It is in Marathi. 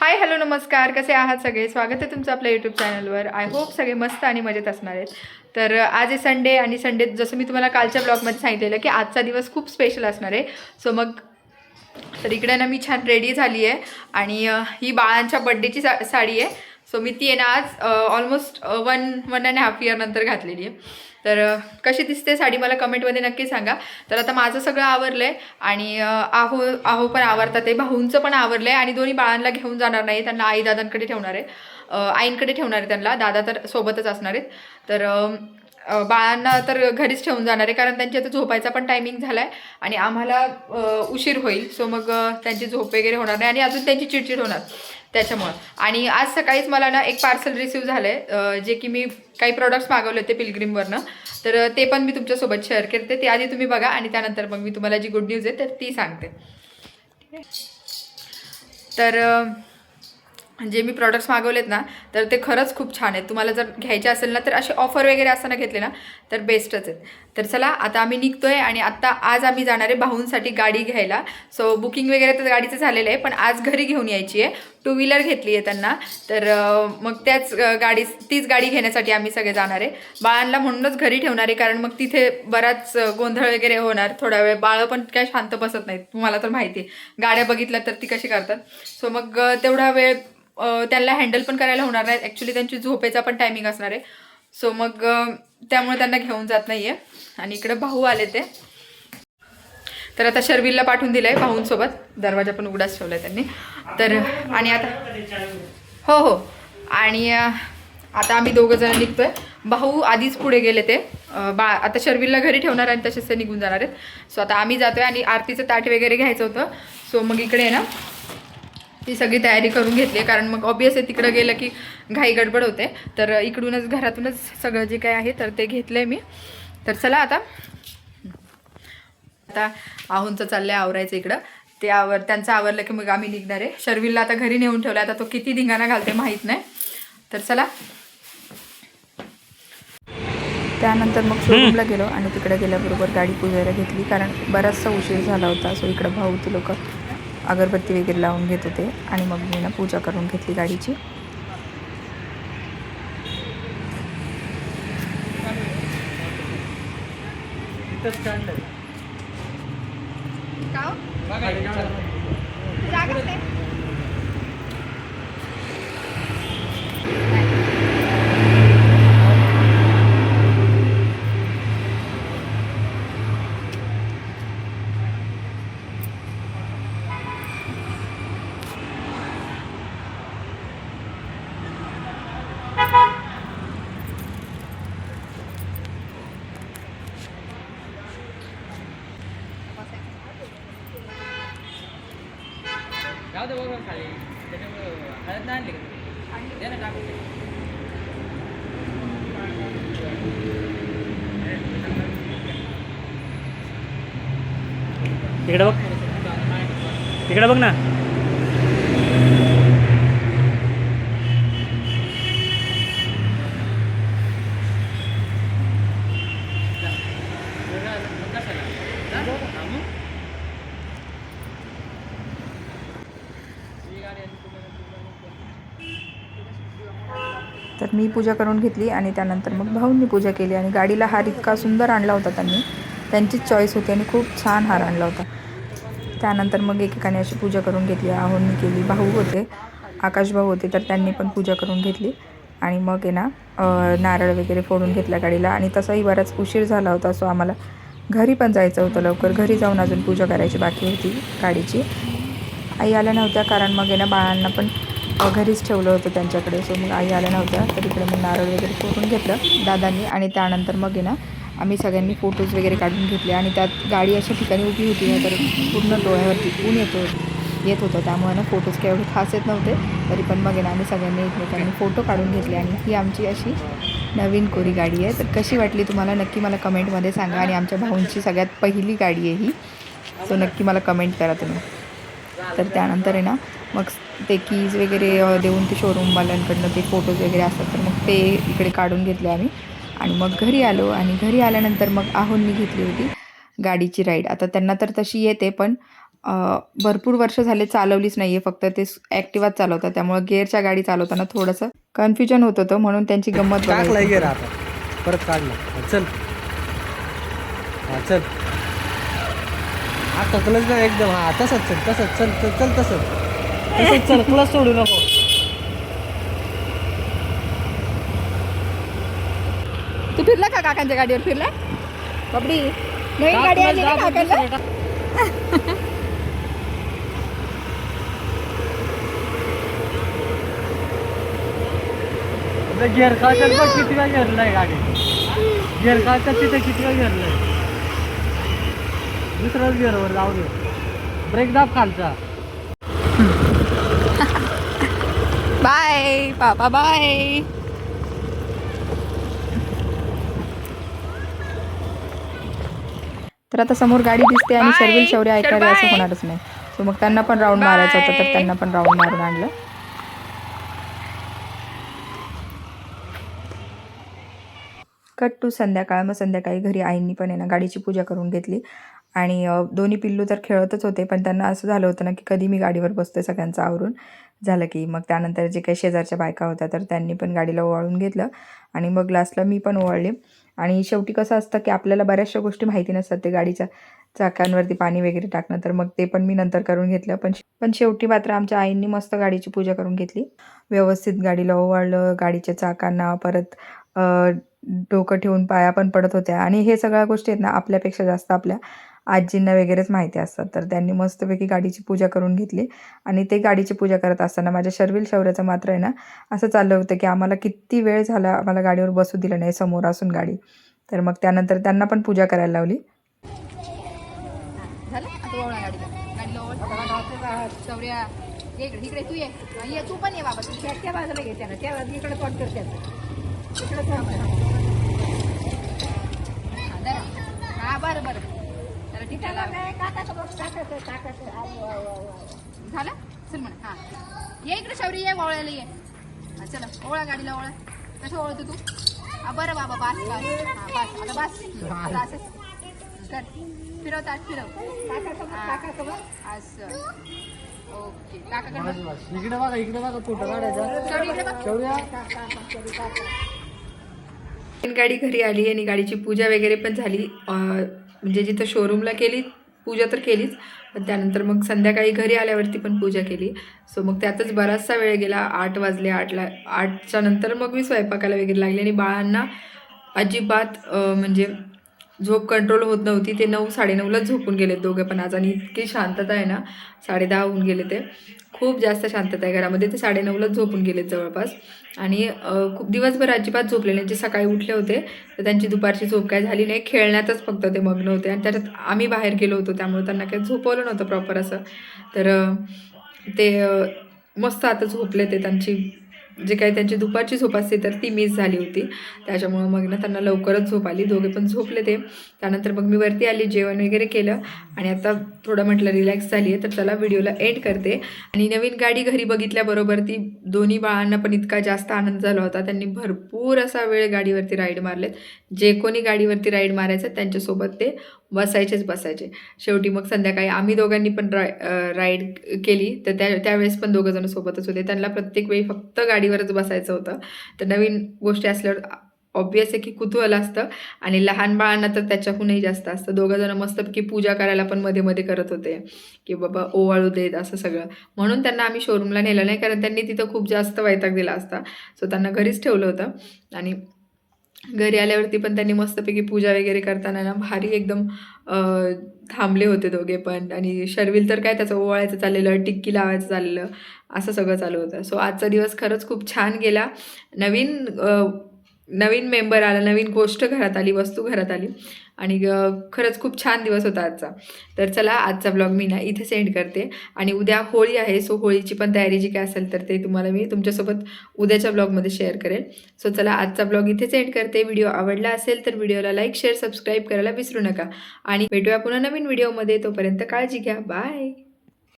हाय हॅलो नमस्कार, कसे आहात सगळे? स्वागत आहे तुमचं आपल्या यूट्यूब चॅनलवर. आय होप सगळे मस्त आणि मजेत असणार आहेत. तर आज आहे संडे आणि संडे जसं मी तुम्हाला कालच्या ब्लॉगमध्ये सांगितलेलं की आजचा दिवस खूप स्पेशल असणार आहे. सो मग तर इकडे ना मी छान रेडी झाली आहे आणि ही बाळांच्या बड्डेची साडी आहे. सो मी ती आहे ना आज ऑलमोस्ट 1.5 इयर नंतर घातलेली आहे. तर कशी दिसते साडी मला कमेंटमध्ये नक्की सांगा. तर आता माझं सगळं आवरलं आहे आणि आहो पण आवरतात आहे, भाऊंचं पण आवरलं आहे आणि दोन्ही बाळांना घेऊन जाणार नाही, त्यांना आई दादांकडे ठेवणार आहे, आईंकडे ठेवणार आहे त्यांना. दादा तर सोबतच असणार आहेत. तर बाळांना तर घरीच ठेवून जाणार आहे कारण त्यांची आता झोपायचा पण टायमिंग झाला आहे आणि आम्हाला उशीर होईल. सो मग त्यांची झोप वगैरे होणार नाही आणि अजून त्यांची चिडचिड होणार त्याच्यामुळं. आणि आज सकाळीच मला ना एक पार्सल रिसीव झालं आहे, जे की मी काही प्रोडक्ट्स मागवले होते पिलग्रीमवरनं. तर ते पण मी तुमच्यासोबत शेअर करते. ते आधी तुम्ही बघा आणि त्यानंतर मग मी तुम्हाला जी गुड न्यूज आहे तर ती सांगते. ठीक आहे. तर जे मी प्रॉडक्ट्स मागवलेत ना तर ते खरंच खूप छान आहेत. तुम्हाला जर घ्यायचे असेल ना तर असे ऑफर वगैरे असताना घेतले ना तर बेस्टच आहेत. तर चला आता आम्ही निघतोय आणि आज आम्ही जाणार आहे भाऊंसाठी गाडी घ्यायला. सो बुकिंग वगैरे तर गाडीचं झालेलं आहे, पण आज घरी घेऊन यायची आहे. 2 व्हीलर घेतली आहे त्यांना. तर मग तीच गाडी घेण्यासाठी आम्ही सगळे जाणार आहे. बाळांना म्हणूनच घरी ठेवणार आहे कारण मग तिथे बराच गोंधळ वगैरे होणार थोडा वेळ. बाळं पण काय शांत बसत नाहीत, तुम्हाला तर माहिती आहे. गाड्या बघितल्या तर ती कशी करतात. सो मग तेवढा वेळ त्यांना हँडल पण करायला होणार नाही. ॲक्च्युली त्यांची झोपेचा पण टायमिंग असणार आहे. सो मग त्यामुळे त्यांना घेऊन जात नाही आहे. आणि इकडं भाऊ आले ते. तर आता शर्विलला पाठवून दिलं आहे भाऊंसोबत. दरवाजा पण उघडाच ठेवला आहे त्यांनी. तर आणि आता हो आणि आता आम्ही दोघं जण निघतोय. भाऊ आधीच पुढे गेले ते. आता शर्विलला घरी ठेवणार आणि तसेच ते निघून जाणार आहेत. सो आता आम्ही जातोय आणि आरतीचं ताट वगैरे घ्यायचं होतं. सो मग इकडे ना ती सगळी तयारी करून घेतली आहे कारण मग ऑब्वियसली तिकडं गेलं की घाई गडबड होते. तर इकडूनच घरातूनच सगळं जे काय आहे तर ते घेतलं आहे मी. तर चला आता आहूंचं चाललं आहे आवरायचं इकडं. त्यांचं आवरलं की मग आम्ही निघणार आहे. शर्विलला आता घरी नेऊन ठेवलं. आता तो किती धिंगाणा घालते माहीत नाही. तर चला त्यानंतर मग शोरूमला गेलो आणि तिकडे गेल्याबरोबर गाडी पुजायला घेतली कारण बराचसा उशीर झाला होता. सो इकडं भाऊ ती लोक अगरबत्ती वगैरे लावून घेत होते आणि मग मी ना पूजा करून घेतली गाडीची. इकडे बघ, इकडे बघ ना. तर मी पूजा करून घेतली आणि त्यानंतर मग भाऊंनी पूजा केली आणि गाडीला हार इतका सुंदर आणला होता त्यांचीच चॉईस होती आणि खूप छान हार आणला होता. त्यानंतर मग एकेकाने अशी पूजा करून घेतली. आहोंनी केली, भाऊ होते, आकाश भाऊ होते तर त्यांनी पण पूजा करून घेतली आणि मग आहे ना नारळ वगैरे फोडून घेतला गाडीला. आणि तसाही बराच उशीर झाला होता. सो आम्हाला घरी पण जायचं होतं लवकर. घरी जाऊन अजून पूजा करायची बाकी होती गाडीची. आई आल्या नव्हत्या कारण मग आहे ना बाळांना पण घरीच ठेवलं होतं त्यांच्याकडे. सो मग आई आल्या नव्हत्या तर इकडे मग नारळ वगैरे फोडून घेतलं दादांनी आणि त्यानंतर मग आहे ना आम्ही सगळ्यांनी फोटोज वगैरे काढून घेतले. आणि त्यात गाडी अशा ठिकाणी उभी होती ना तर पूर्ण डोळ्यावरती ऊन येत होतं. त्यामुळे ना फोटोज काही एवढे खास येत नव्हते. तरी पण मग आहे ना आम्ही सगळ्यांनी एकमेकांनी फोटो काढून घेतले. आणि ही आमची अशी नवीन कोरी गाडी आहे. तर कशी वाटली तुम्हाला नक्की मला कमेंटमध्ये सांगा. आणि आमच्या भाऊंची सगळ्यात पहिली गाडी आहे ही. सो नक्की मला कमेंट करा तुम्ही. तर त्यानंतर आहे ना मग ते कीज वगैरे देऊन ते शोरूमवाल्यांकडनं ते फोटोज वगैरे असतात तर मग ते इकडे काढून घेतले आम्ही. आणि मग घरी आलो आणि घरी आल्यानंतर मग आहोंनी घेतली होती गाडीची राईड. आता त्यांना तर तशी येते पण भरपूर वर्ष झाले चालवलीच नाही आहे, फक्त ते ॲक्टिवाच चालवतात. त्यामुळं गिअरच्या गाडी चालवताना थोडंसं कन्फ्युजन होत होतं, म्हणून त्यांची गंमत टाकला बघायची. गेला आता परत काढला. हा, चल हा चल हा टकलच ना एकदम. हा तसंच चल तसंच चल चल चल तसंच तसंच चल क्लच सोडू नको. तू फिरला का काकांच्या गाडीवर फिरला? बापडी नवीन गाडी आली ना काकांना. गिअर खायचं बघ किती वेळ घेरलाय गाडी. गिअर खायचं तिथे किती वेळ घेरलाय. दुसऱ्याच गिअरवर जाऊ दे. ब्रेक दाब खालचा. बाय पापा बाय. तर आता समोर गाडी दिसते आणि शर्विल शौर्य ऐकायला असं होणारच नाही. सो मग त्यांना पण राऊंड मारायचा होता, तर त्यांना पण राऊंड मारून आणलं. कट टू संध्याकाळ. मग संध्याकाळी घरी आईंनी पण आहे ना गाडीची पूजा करून घेतली आणि दोन्ही पिल्लू तर खेळतच होते, पण त्यांना असं झालं होतं ना की कधी मी गाडीवर बसते सगळ्यांचं आवरून झालं की. मग त्यानंतर जे काही शेजारच्या बायका होत्या तर त्यांनी पण गाडीला ओवाळून घेतलं आणि मग लास्टला मी पण ओवाळले. आणि शेवटी कसं असतं की आपल्याला बऱ्याचशा गोष्टी माहिती नसतात, ते गाडीच्या चाकांवरती पाणी वगैरे टाकणं, तर मग ते पण मी नंतर करून घेतलं. पण शेवटी मात्र आमच्या आईंनी मस्त गाडीची पूजा करून घेतली, व्यवस्थित गाडीला ओवाळलं, गाडीच्या चाकांना परत डोकं ठेवून पाया पण पडत होत्या. आणि हे सगळ्या गोष्टी आहेत ना आपल्यापेक्षा जास्त आपल्या आजींना वगैरेच माहिती असतात. तर त्यांनी मस्तपैकी गाडीची पूजा करून घेतली. आणि ते गाडीची पूजा करत असताना माझ्या शर्विल शौर्याचं मात्र आहे ना असं चाललं होतं की आम्हाला किती वेळ झाला आम्हाला गाडीवर बसू दिलं नाही समोर असून गाडी. तर मग त्यानंतर त्यांना पण पूजा करायला लावली. शौर्या इकडे तू ये तू पण ये बाबा. तू त्या बाजूला घे त्याला, त्या इकडे तोंड करते इकडे. हा बरं बरं तर ठीक आहे. झालं चल म्हणा. हा ये इकडे शौर्य, ये ओवळायला ये. हा चला ओवळा गाडीला ओवळा. कसं ओळखतो तू? हा बरं बाबा बस बस. हा बस आता बस. आता असंच कर. फिरव ताट फिरव. असं ओके. काकाकडे इकडे बघा इकडे बघा फोटो काढायचा. शौर्या गाडी घरी आली आणि गाडीची पूजा वगैरे पण झाली. म्हणजे जिथं शोरूमला केली पूजा तर केलीच, पण त्यानंतर मग संध्याकाळी घरी आल्यावरती पण पूजा केली. सो मग त्यातच बराचसा वेळ गेला. 8 वाजले. 8च्या नंतर मग मी स्वयंपाकाला वगैरे लागले आणि बाळांना अजिबात म्हणजे झोप कंट्रोल होत नव्हती. ते 9 साडेनऊलाच झोपून गेलेत दोघे पण आज. आणि इतकी शांतता आहे ना, 10:30 होऊन गेले. ते खूप जास्त शांतता आहे घरामध्ये. ते 9:30लाच झोपून गेलेत जवळपास. आणि खूप दिवसभर अजिबात झोपले नाही. जे सकाळी उठले होते तर त्यांची दुपारची झोप काय झाली नाही, खेळण्यातच फक्त ते मग्न होते. आणि त्याच्यात आम्ही बाहेर गेलो होतो त्यामुळे त्यांना काही झोपवलं नव्हतं प्रॉपर असं. तर ते मस्त आता झोपले. ते त्यांची जे काही त्यांची दुपारची झोप असते तर ती मिस झाली होती, त्याच्यामुळं मग ना त्यांना लवकरच झोप आली. दोघे पण झोपले ते. त्यानंतर मग मी वरती आली, जेवण वगैरे केलं आणि आता थोडं म्हटलं रिलॅक्स झाली आहे तर चला व्हिडिओला एंड करते. आणि नवीन गाडी घरी बघितल्याबरोबर ती दोन्ही बाळांना पण इतका जास्त आनंद झाला होता. त्यांनी भरपूर असा वेळ गाडीवरती राईड मारलेत. जे कोणी गाडीवरती राईड मारायचं त्यांच्यासोबत ते बसायचे. शेवटी मग संध्याकाळी आम्ही दोघांनी पण राईड केली. तर त्यावेळेस पण दोघंजण सोबतच होते. त्यांना प्रत्येक वेळी फक्त गाडीवरच बसायचं होतं. तर नवीन गोष्टी असल्यावर ऑब्वियस आहे की कुतूहल असतं आणि लहान बाळांना तर त्याच्याहूनही जास्त असतं. दोघंजणं मस्तपैकी पूजा करायला पण मध्ये मध्ये करत होते की बाबा ओवाळू देत असं सगळं. म्हणून त्यांना आम्ही शोरूमला नेलं नाही, कारण त्यांनी तिथं खूप जास्त वैताग दिला असता. सो त्यांना घरीच ठेवलं होतं. आणि घरी आल्यावरती पण त्यांनी मस्तपैकी पूजा वगैरे करताना ना भारी एकदम थांबले होते दोघे पण. आणि शर्विल तर काय त्याचं ओवाळायचं चाललेलं, टिक्की लावायचं चाललेलं, असं सगळं चालू होतं. सो आजचा दिवस खरंच खूप छान गेला. नवीन मेंबर आला, नवीन गोष्ट घरात आली, वस्तू घरात आली आणि खरंच खूप छान दिवस होता आजचा. तर चला आजचा ब्लॉग मी ना इथे सेंड करते. आणि उद्या होळी आहे, सो होळीची पण तयारी जी काय असेल तर ते तुम्हाला मी तुमच्यासोबत उद्याच्या ब्लॉगमध्ये शेअर करेन. सो चला आजचा ब्लॉग इथे सेंड करते. व्हिडिओ आवडला असेल तर व्हिडिओला लाईक, शेअर, सबस्क्राईब करायला विसरू नका. आणि भेटूया पुन्हा नवीन व्हिडिओमध्ये. तोपर्यंत काळजी घ्या. बाय.